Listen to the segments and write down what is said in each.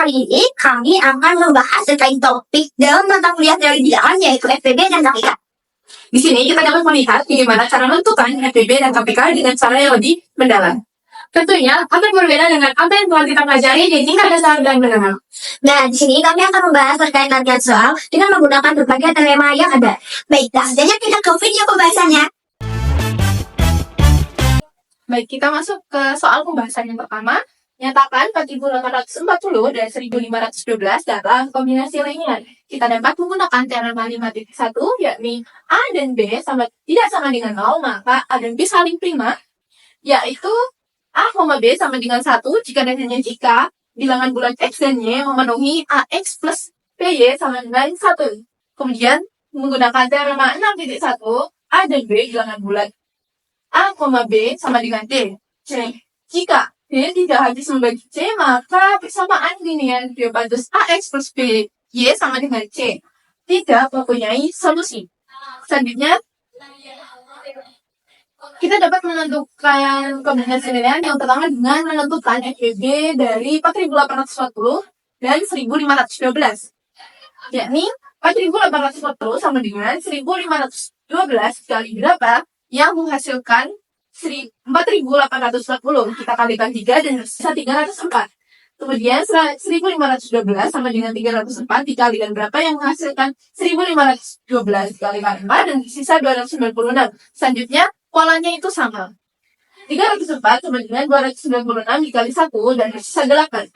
kali ini kami akan membahas terkait topik dalam mata kuliah teori bilangan yaitu FPB dan KPK. Di sini kita dapat melihat bagaimana cara menentukan FPB dan KPK dengan cara yang lebih mendalam. Tentunya akan berbeda dengan apa yang telah kita pelajari di tingkat dasar dan menengah. Nah, di sini kami akan membahas terkait rangkaian soal dengan menggunakan berbagai tema yang ada. Baiklah, selanjutnya kita ke video pembahasannya. Baik, kita masuk ke soal pembahasan yang pertama. Nyatakan 4.840 dan 1.512 dalam kombinasi linear. Kita dapat menggunakan teorema 5.1, yakni A dan B tidak sama dengan 0, maka A dan B saling prima, yaitu A, B sama dengan 1 jika dan hanya jika bilangan bulat X dan Y memenuhi AX plus PY sama dengan 1. Kemudian, menggunakan teorema 6.1, A dan B bilangan bulat A, B sama dengan D. C. Jika B tidak habis membagi C, maka persamaan linear Diopantus AX plus B Y sama dengan C tidak mempunyai solusi. Selanjutnya, kita dapat menentukan kombinasi linear yang pertama dengan menentukan FPB dari 4.840 dan 1.512. Yakni 4.840 sama dengan 1.512 kali berapa yang menghasilkan 4.840. Kita kalikan 3 dan sisa 304. Kemudian 1.512 sama dengan 304 dikalikan berapa yang menghasilkan 1.512 dikalikan 4 dan sisa 296. Selanjutnya polanya itu sama. 304 sama dengan 296 dikali 1 dan sisa 8.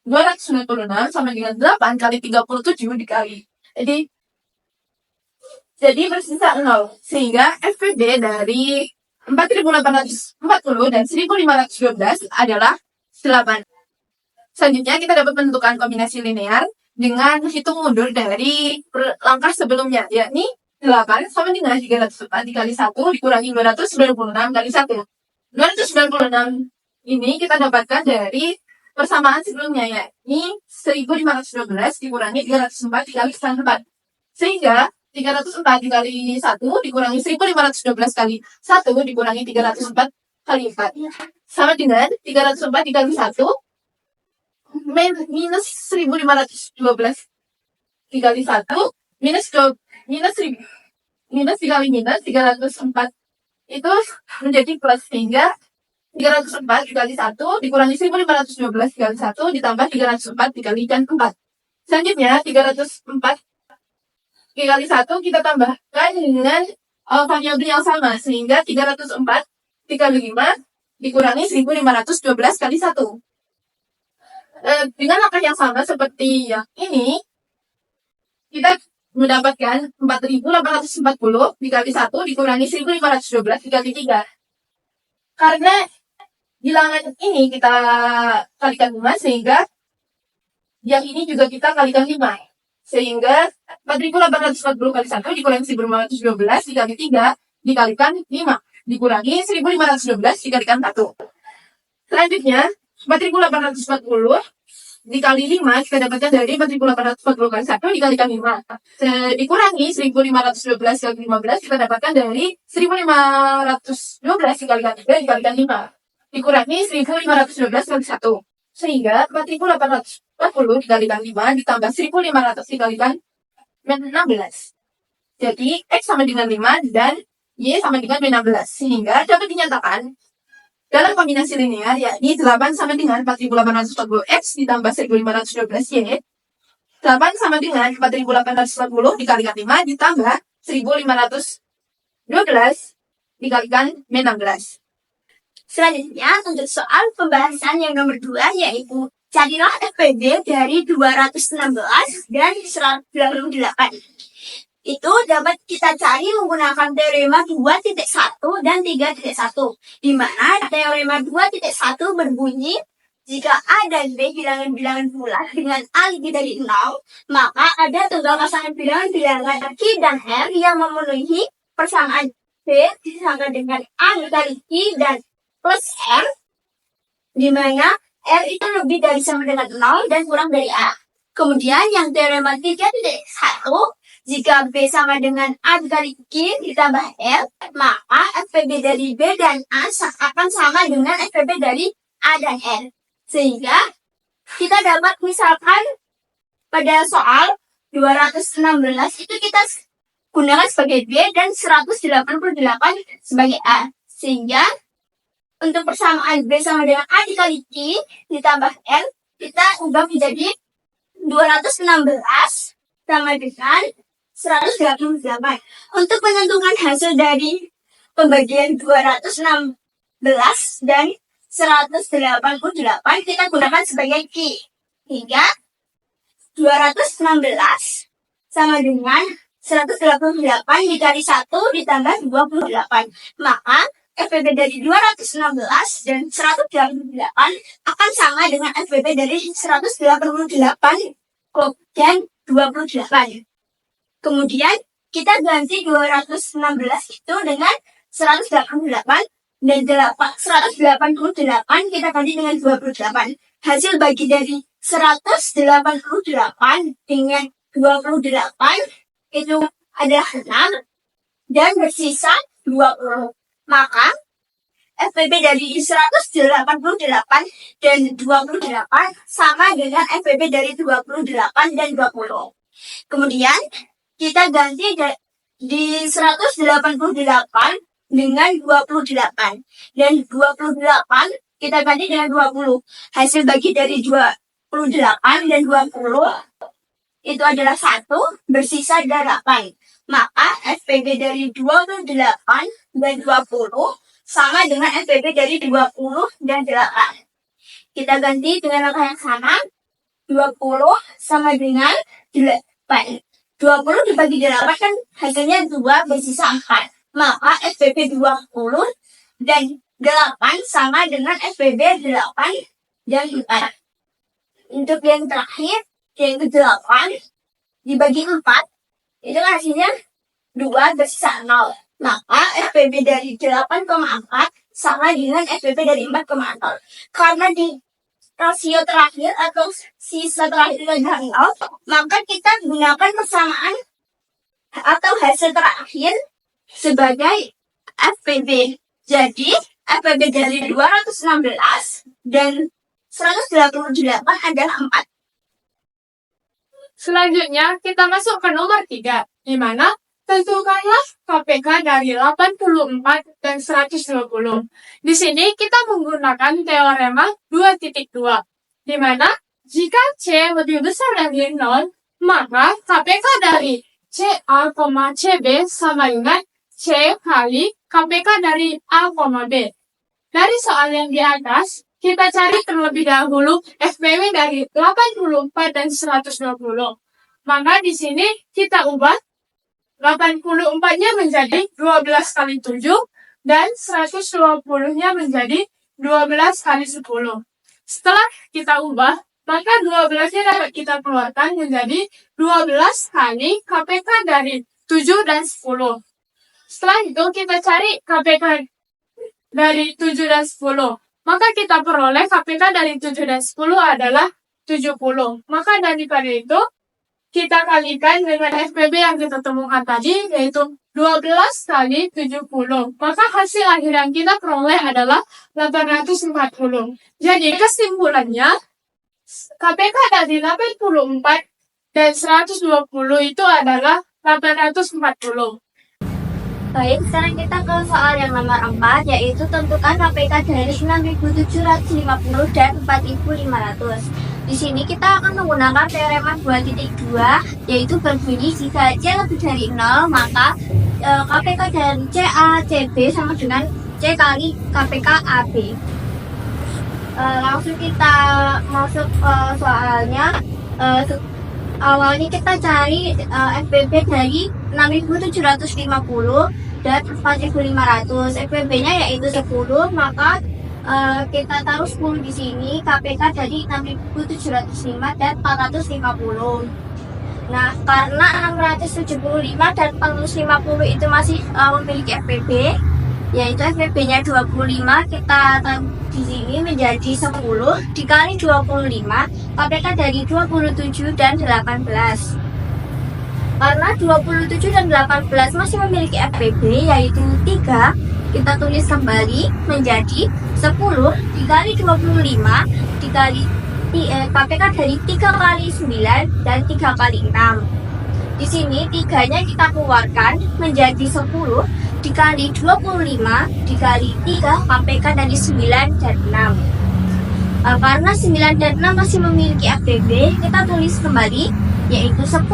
296 sama dengan 8 kali 37 dikali. Jadi bersisa 0. Sehingga FPB dari 4.840 dan 1.512 adalah 8. Selanjutnya kita dapat menentukan kombinasi linear dengan hitung mundur dari langkah sebelumnya, yakni 8 sama dengan 304 dikali 1 dikurangi 296 kali 1. 296 ini kita dapatkan dari persamaan sebelumnya, yakni 1.512 dikurangi 304 dikali 4. Sehingga 304 dikali 1 dikurangi 1.512 kali 1 dikurangi 304 kali 4. Sama dengan 304 dikali 1 minus 1.512 dikali 1 minus dikali minus 304 itu menjadi plus, sehingga 304 dikali 1 dikurangi 1.512 dikali 1 ditambah 304 dikalikan 4. Selanjutnya 304 dikali 1 kita tambahkan dengan variabel yang sama, sehingga 304 dikali 5 dikurangi 1.512 kali 1. Dengan langkah yang sama seperti yang ini, kita mendapatkan 4.840 dikali 1 dikurangi 1.512 dikali 3. Karena bilangan ini kita kalikan 5, sehingga yang ini juga kita kalikan 5. Sehingga 4.840 kali 1 dikurangi 1.512 dikali 3 dikalikan 5 dikurangi 1.512 dikalikan 1. Selanjutnya 4.840 dikali 5 kita dapatkan dari 4.840 kali 1 dikalikan 5 dikurangi 1.512 kali 15 kita dapatkan dari 1.512 dikalikan 3 dikalikan 5 dikurangi 1.512 kali 1. Sehingga 4.840 dikalikan 5 ditambah 1.500 dikalikan 16. Jadi X sama dengan 5 dan Y sama dengan 16. Sehingga dapat dinyatakan dalam kombinasi linear, yakni 8 sama dengan 4.840 X ditambah 1.512 Y. 8 sama dengan 4.840 dikalikan 5 ditambah 1.512 dikalikan 16. Selanjutnya untuk soal pembahasan yang nomor 2 yaitu carilah FPB dari 216 dan 128. Itu dapat kita cari menggunakan teorema 2.1 dan 3.1, di mana teorema 2.1 berbunyi jika A dan B bilangan-bilangan bulat dengan A lebih dari 0, maka ada tunggal pasangan bilangan-bilangan Q dan R yang memenuhi persamaan B sama dengan A dikali Q dan plus R, di mana R itu lebih dari sama dengan 0 dan kurang dari A. Kemudian yang teorema 3.1, jika B sama dengan A dikali Q ditambah R, maka FPB dari B dan A akan sama dengan FPB dari A dan R. Sehingga kita dapat misalkan pada soal 216 itu kita gunakan sebagai B dan 188 sebagai A. Sehingga untuk persamaan B sama dengan A dikali Q ditambah N, kita ubah menjadi 216 sama dengan 188. Untuk menentukan hasil dari pembagian 216 dan 188 kita gunakan sebagai Q. Hingga 216 sama dengan 188 dikali 1 ditambah 28. Maka FPB dari 216 dan 188 akan sama dengan FPB dari 188 dan 28. Kemudian kita ganti 216 itu dengan 188 dan 188 kita ganti dengan 28. Hasil bagi dari 188 dengan 28 itu adalah 6 dan bersisa 20. Maka FPB dari 188 dan 28 sama dengan FPB dari 28 dan 20. Kemudian kita ganti di 188 dengan 28 dan 28 kita ganti dengan 20. Hasil bagi dari 28 dan 20 itu adalah 1, bersisa 8. Maka FPB dari 28 dan 20 sama dengan FPB dari 20 dan 8. Kita ganti dengan langkah yang sama. 20 sama dengan 8. 20 dibagi 8 kan hasilnya 2, bersisa 4. Maka FPB 20 dan 8 sama dengan FPB 8 dan 4. Untuk yang terakhir, yang ke-8 dibagi 4, itu hasilnya 2, bersisa 0. Maka FPB dari 8,4 sama dengan FPB dari 4,0. Karena di rasio terakhir atau sisa terakhir adalah 0, maka kita gunakan persamaan atau hasil terakhir sebagai FPB. Jadi FPB dari 216 dan 188 adalah 4. Selanjutnya, kita masuk ke nomor 3, di mana tentukanlah KPK dari 84 dan 120. Di sini kita menggunakan teorema 2.2, di mana jika C lebih besar dari 0, maka KPK dari CA, CB sama dengan C kali KPK dari A, B. Dari soal yang di atas, kita cari terlebih dahulu FPB dari 84 dan 120. Maka di sini kita ubah 84-nya menjadi 12 kali 7 dan 120-nya menjadi 12 kali 10. Setelah kita ubah, maka 12-nya dapat kita keluarkan menjadi 12 kali KPK dari 7 dan 10. Setelah itu kita cari KPK dari 7 dan 10. Maka kita peroleh KPK dari 7 dan 10 adalah 70. Maka daripada itu, kita kalikan dengan FPB yang kita temukan tadi, yaitu 12 kali 70. Maka hasil akhir yang kita peroleh adalah 840. Jadi kesimpulannya, KPK dari 84 dan 120 itu adalah 840. Baik, sekarang kita ke soal yang nomor 4, yaitu tentukan KPK dari 6.750 dan 4.500. Di sini kita akan menggunakan teorema 2.2, yaitu berbunyi jika C lebih dari 0, maka KPK dari CA, CB sama dengan C kali KPK AB. Langsung kita masuk ke soalnya. Awalnya kita cari FPB dari 6.750 dan 4.500. FPB-nya yaitu 10, maka kita taruh 10 di sini. KPK dari 6.705 dan 450. Nah, karena 675 dan 450 itu masih memiliki FPB, yaitu FPB-nya 25, kita taruh di sini menjadi 10 dikali 25, KPK dari 27 dan 18. Karena 27 dan 18 masih memiliki FPB yaitu 3, kita tulis kembali menjadi 10 dikali 25 dikali KPK dari 3 kali 9 dan 3 kali 6. Di sini 3-nya kita keluarkan menjadi 10 dikali 25 dikali 3 KPK dari 9 dan 6. Karena 9 dan 6 masih memiliki FBB, kita tulis kembali, yaitu 10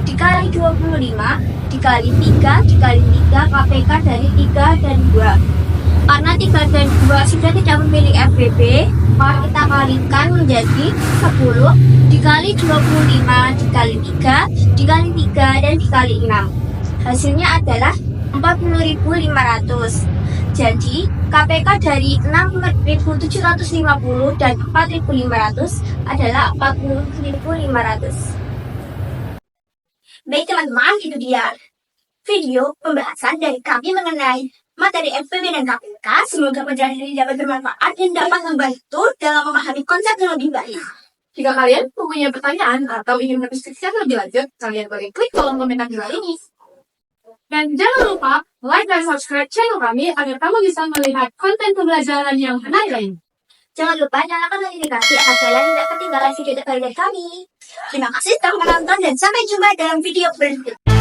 dikali 25 dikali 3 dikali 3 KPK dari 3 dan 2. Karena 3 dan 2 sudah tidak memiliki FBB, maka kita kalikan menjadi 10 dikali 25 dikali 3 dikali 3 dan dikali 6. Hasilnya adalah 40.500. Jadi, KPK dari 6.750 dan 4.500 adalah 40.500. Baik teman-teman, itu dia video pembahasan dari kami mengenai materi FPB dan KPK. Semoga pelajaran ini dapat bermanfaat dan dapat membantu dalam memahami konsep yang lebih baik. Jika kalian mempunyai pertanyaan atau ingin berdiskusi lebih lanjut, kalian boleh klik kolom komentar di bawah ini. Dan jangan lupa like dan subscribe channel kami agar kamu bisa melihat konten pembelajaran yang menarik lain. Jangan lupa nyalakan notifikasi agar kalian tidak ketinggalan video terbaru dari kami. Terima kasih telah menonton dan sampai jumpa dalam video berikutnya.